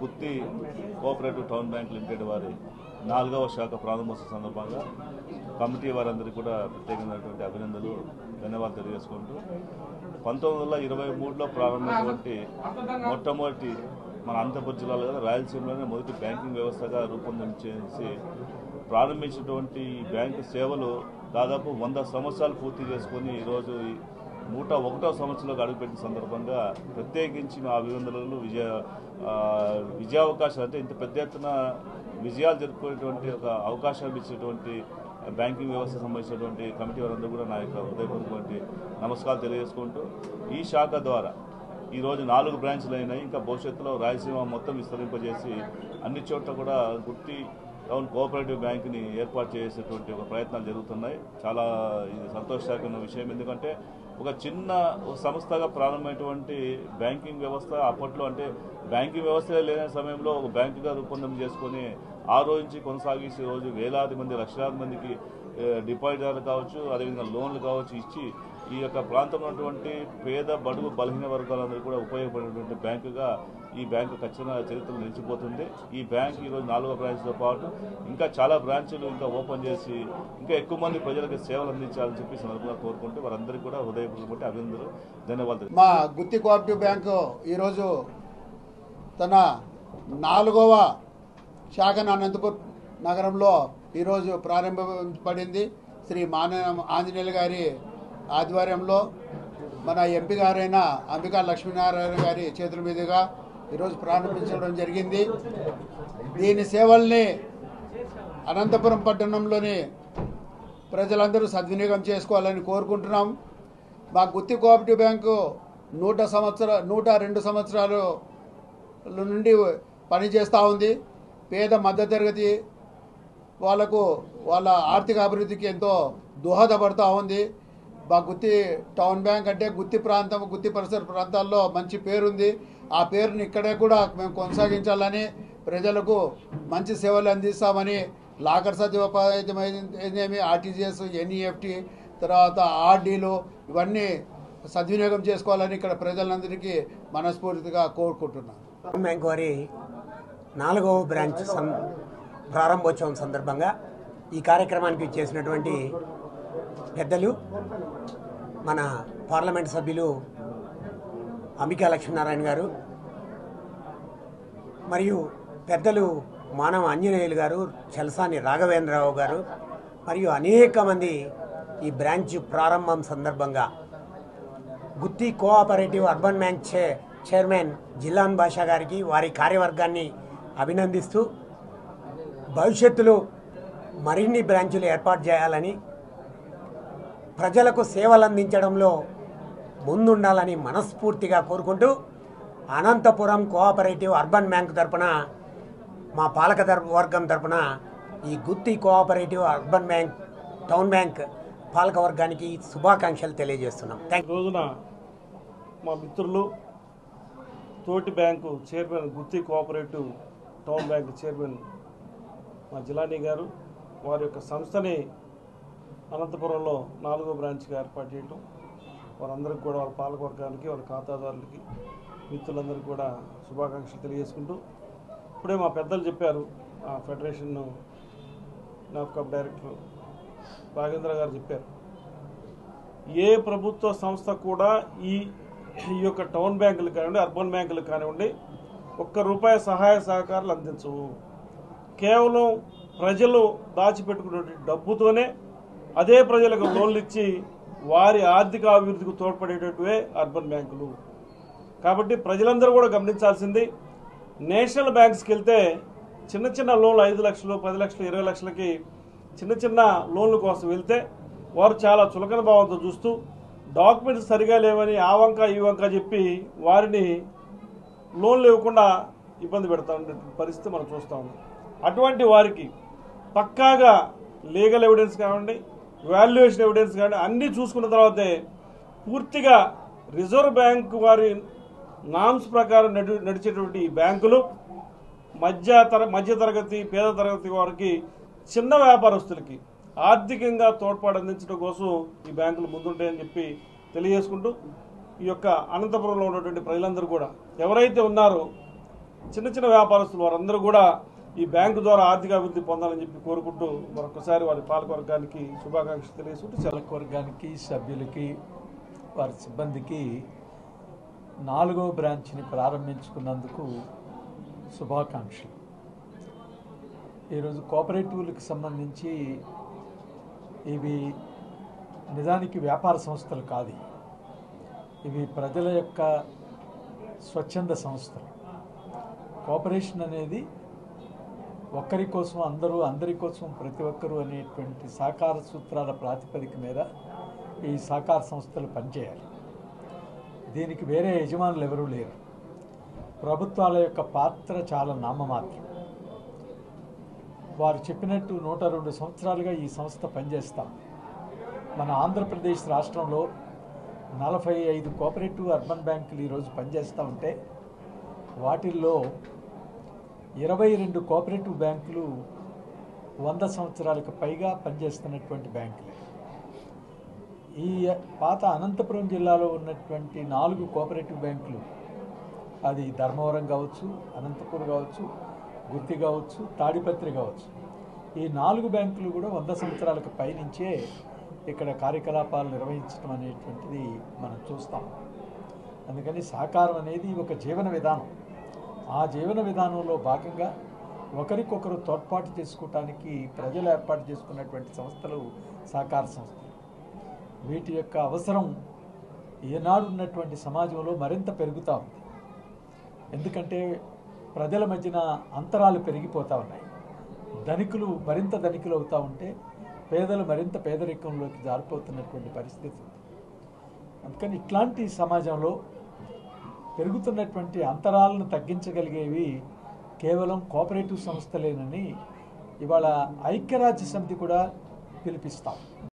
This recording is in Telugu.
గుత్తి కోఆపరేటివ్ టౌన్ బ్యాంక్ లిమిటెడ్ వారి 4వ శాఖ ప్రారంభోత్సవ సందర్భంగా కమిటీ వారందరికీ కూడా ప్రత్యేకమైనటువంటి అభినందనలు ధన్యవాదాలు తెలియజేసుకుంటూ 1923లో ప్రారంభమైనటువంటి మొట్టమొదటి మన అనంతపురం జిల్లాలో కదా రాయలసీమలోనే మొదటి బ్యాంకింగ్ వ్యవస్థగా రూపొందించేసి ప్రారంభించినటువంటి ఈ బ్యాంకు సేవలు దాదాపు 100 సంవత్సరాలు పూర్తి చేసుకొని ఈరోజు 101వ సంవత్సరంలో అడుగుపెట్టిన సందర్భంగా ప్రత్యేకించి మా అభినందనలు విజయావకాశాలు అంటే ఇంత పెద్ద ఎత్తున విజయాలు జరుపుకునేటువంటి ఒక అవకాశాలు ఇచ్చేటువంటి బ్యాంకింగ్ వ్యవస్థ సంబంధించినటువంటి కమిటీ వారందరూ కూడా నా యొక్క హృదయపూర్వకమైన నమస్కారాలు తెలియజేసుకుంటూ ఈ శాఖ ద్వారా ఈరోజు 4 బ్రాంచ్లు అయినాయి. ఇంకా భవిష్యత్తులో రాయలసీమ మొత్తం విస్తరింపజేసి అన్ని చోట్ల కూడా గుత్తి టౌన్ కోఆపరేటివ్ బ్యాంక్ని ఏర్పాటు చేసేటువంటి ఒక ప్రయత్నాలు జరుగుతున్నాయి. చాలా ఇది సంతోషకరమైన విషయం. ఎందుకంటే ఒక చిన్న సంస్థగా ప్రారంభమైనటువంటి బ్యాంకింగ్ వ్యవస్థ అప్పట్లో అంటే బ్యాంకింగ్ వ్యవస్థ లేని సమయంలో ఒక బ్యాంకుగా రూపొందన చేసుకొని ఆ రోజు నుంచి కొనసాగించే రోజు వేలాది మంది లక్షలాది మందికి డిపాజిటర్లు కావచ్చు, అదేవిధంగా లోన్లు కావచ్చు ఇచ్చి ఈ యొక్క ప్రాంతంలో ఉన్నటువంటి పేద బడుగు బలహీన వర్గాలందరూ కూడా ఉపయోగపడేటువంటి బ్యాంకుగా ఈ బ్యాంకు ఖచ్చితంగా చరిత్రలో నిలిచిపోతుంది. ఈ బ్యాంక్ ఈరోజు 4వ బ్రాంచ్తో పాటు ఇంకా చాలా బ్రాంచ్లు ఇంకా ఓపెన్ చేసి ఇంకా ఎక్కువ మంది ప్రజలకు సేవలు అందించాలని చెప్పి సందర్భంగా కోరుకుంటూ వారందరికీ కూడా హృదయపూర్వక అభినందనలు ధన్యవాదాలు. మా గుత్తి కోఆపరేటివ్ బ్యాంకు ఈరోజు తన 4వ శాఖను అనంతపురం నగరంలో ఈరోజు ప్రారంభించబడింది. శ్రీ ఆంజనేయులు గారి ఆధ్వర్యంలో మన ఎంపీ గారైన అంబికా లక్ష్మీనారాయణ గారి చేతుల మీదుగా ఈరోజు ప్రారంభించడం జరిగింది. దీని సేవల్ని అనంతపురం పట్టణంలోని ప్రజలందరూ సద్వినియోగం చేసుకోవాలని కోరుకుంటున్నాం. మా గుత్తి కోఆపరేటివ్ బ్యాంకు 102 సంవత్సరాల నుండి పనిచేస్తూ ఉంది. పేద మధ్యతరగతి వాళ్ళకు వాళ్ళ ఆర్థిక అభివృద్ధికి ఎంతో దోహదపడుతూ ఉంది. మా గుత్తి టౌన్ బ్యాంక్ అంటే గుత్తి ప్రాంతం, గుత్తి పరిసర ప్రాంతాల్లో మంచి పేరుంది. ఆ పేరుని ఇక్కడే కూడా మేము కొనసాగించాలని, ప్రజలకు మంచి సేవలు అందిస్తామని లాకర్ సదుపాయం ఆర్టీజీఎస్, ఎన్ఈఎఫ్టీ, తర్వాత ఆర్డీలు ఇవన్నీ సద్వినియోగం చేసుకోవాలని ఇక్కడ ప్రజలందరికీ మనస్ఫూర్తిగా కోరుకుంటున్నాను. బ్యాంక్ వారి 4వ బ్రాంచ్ ప్రారంభోత్సవం సందర్భంగా ఈ కార్యక్రమానికి చేసినటువంటి పెద్దలు మన పార్లమెంట్ సభ్యులు అంబికా లక్ష్మీనారాయణ గారు మరియు పెద్దలు మానవ ఆంజనేయులు గారు, చలసాని రాఘవేంద్రరావు గారు మరియు అనేక మంది ఈ బ్రాంచ్ ప్రారంభం సందర్భంగా గుత్తి కోఆపరేటివ్ అర్బన్ బ్యాంక్ చైర్మన్ జిల్లాన్ బాషా గారికి వారి కార్యవర్గాన్ని అభినందిస్తూ భవిష్యత్తులో మరిన్ని బ్రాంచులు ఏర్పాటు చేయాలని, ప్రజలకు సేవలు అందించడంలో ముందుండాలని మనస్ఫూర్తిగా కోరుకుంటూ అనంతపురం కోఆపరేటివ్ అర్బన్ బ్యాంక్ తరపున మా పాలక వర్గం తరపున ఈ Gooty cooperative urban bank town bank పాలక వర్గానికి శుభాకాంక్షలు తెలియజేస్తున్నాం. రోజున మా మిత్రులు తోటి bank chairman Gooty cooperative town bank chairman మా జిలానీ గారు వారి యొక్క సంస్థని అనంతపురంలో 4వ బ్రాంచ్గా ఏర్పాటు చేయటం, వారందరికీ కూడా వాళ్ళ పాలకవర్గానికి, వాళ్ళ ఖాతాదారులకి, మిత్రులందరికీ కూడా శుభాకాంక్షలు తెలియజేసుకుంటూ ఇప్పుడే మా పెద్దలు చెప్పారు, ఫెడరేషన్ నాఫ్కాప్ డైరెక్టర్ రాఘవేంద్ర గారు చెప్పారు, ఏ ప్రభుత్వ సంస్థ కూడా ఈ యొక్క టౌన్ బ్యాంకులు కానివ్వండి, అర్బన్ బ్యాంకులు కానివ్వండి ₹1 సహాయ సహకారాలు అందించవు. కేవలం ప్రజలు దాచిపెట్టుకునే డబ్బుతోనే అదే ప్రజలకు లోన్లు ఇచ్చి వారి ఆర్థిక అభివృద్ధికి తోడ్పడేటట్టువే అర్బన్ బ్యాంకులు. కాబట్టి ప్రజలందరూ కూడా గమనించాల్సింది, నేషనల్ బ్యాంక్స్కి వెళ్తే చిన్న చిన్న లోన్లు 5 లక్షలు, 10 లక్షలు, 20 లక్షలకి చిన్న చిన్న లోన్ల కోసం వెళ్తే వారు చాలా చులకన భావంతో చూస్తూ డాక్యుమెంట్స్ సరిగా లేవని ఆ వంక ఈ వంక చెప్పి వారిని లోన్లు ఇవ్వకుండా ఇబ్బంది పెడతా ఉండే పరిస్థితి మనం చూస్తూ ఉన్నాం. అటువంటి వారికి పక్కాగా లీగల్ ఎవిడెన్స్ కానివ్వండి, వాల్యుయేషన్ ఎవిడెన్స్ కానివ్వండి అన్నీ చూసుకున్న తర్వాతే పూర్తిగా రిజర్వ్ బ్యాంక్ వారి నామ్స్ ప్రకారం నడిచేటువంటి ఈ బ్యాంకులు మధ్యతరగతి, పేద తరగతి వారికి, చిన్న వ్యాపారస్తులకి ఆర్థికంగా తోడ్పాటు అందించడం కోసం ఈ బ్యాంకులు ముందుంటాయని చెప్పి తెలియజేసుకుంటూ ఈ యొక్క అనంతపురంలో ఉన్నటువంటి ప్రజలందరూ కూడా ఎవరైతే ఉన్నారో చిన్న చిన్న వ్యాపారస్తులు వారందరూ కూడా ఈ బ్యాంకు ద్వారా ఆర్థిక అభివృద్ధి పొందాలని చెప్పి కోరుకుంటూ మరొకసారి వారి పాలకవర్గానికి శుభాకాంక్షలు తెలియజేస్తూ పాలకవర్గానికి సభ్యులకి వారి సిబ్బందికి 4వ బ్రాంచ్ని ప్రారంభించుకున్నందుకు శుభాకాంక్షలు. ఈరోజు కోఆపరేటివ్లకు సంబంధించి ఇవి నిజానికి వ్యాపార సంస్థలు కాదు, ఇవి ప్రజల యొక్క స్వచ్ఛంద సంస్థలు. కోఆపరేషన్ అనేది ఒక్కరి కోసం అందరూ, అందరి కోసం ప్రతి ఒక్కరూ అనేటువంటి సహకార సూత్రాల ప్రాతిపదిక మీద ఈ సహకార సంస్థలు పనిచేయాలి. దీనికి వేరే యజమానులు ఎవరూ లేరు. ప్రభుత్వాల యొక్క పాత్ర చాలా నామమాత్రం. వారు చెప్పినట్టు 102 సంవత్సరాలుగా ఈ సంస్థ పనిచేస్తాం. మన ఆంధ్రప్రదేశ్ రాష్ట్రంలో 45 కోఆపరేటివ్ అర్బన్ బ్యాంకులు ఈరోజు పనిచేస్తూ ఉంటే వాటిల్లో 22 కోఆపరేటివ్ బ్యాంకులు 100 సంవత్సరాలకు పైగా పనిచేస్తున్నటువంటి బ్యాంకులే. ఈ పాత అనంతపురం జిల్లాలో ఉన్నటువంటి 4 కోఆపరేటివ్ బ్యాంకులు, అది ధర్మవరం కావచ్చు, అనంతపురం కావచ్చు, గుత్తి కావచ్చు, తాడిపత్రి కావచ్చు, ఈ 4 బ్యాంకులు కూడా 100 సంవత్సరాలకు పైనుంచే ఇక్కడ కార్యకలాపాలు నిర్వహించడం అనేటువంటిది మనం చూస్తాం. అందుకని సహకారం అనేది ఒక జీవన విధానం. ఆ జీవన విధానంలో భాగంగా ఒకరికొకరు తోడ్పాటు చేసుకోవటానికి ప్రజలు ఏర్పాటు చేసుకున్నటువంటి సంస్థలు సహకార సంస్థలు. వీటి యొక్క అవసరం ఈనాడు ఉన్నటువంటి సమాజంలో మరింత పెరుగుతూ ఉంది. ఎందుకంటే ప్రజల మధ్యన అంతరాలు పెరిగిపోతూ ఉన్నాయి. ధనికులు మరింత ధనికులు అవుతూ ఉంటే పేదలు మరింత పేదరికంలోకి జారిపోతున్నటువంటి పరిస్థితి ఉంది. అందుకని ఇట్లాంటి సమాజంలో పెరుగుతున్నటువంటి అంతరాలను తగ్గించగలిగేవి కేవలం కోఆపరేటివ్ సంస్థలేనని ఇవాళ ఐక్యరాజ్య సమితి కూడా పిలిపిస్తాం.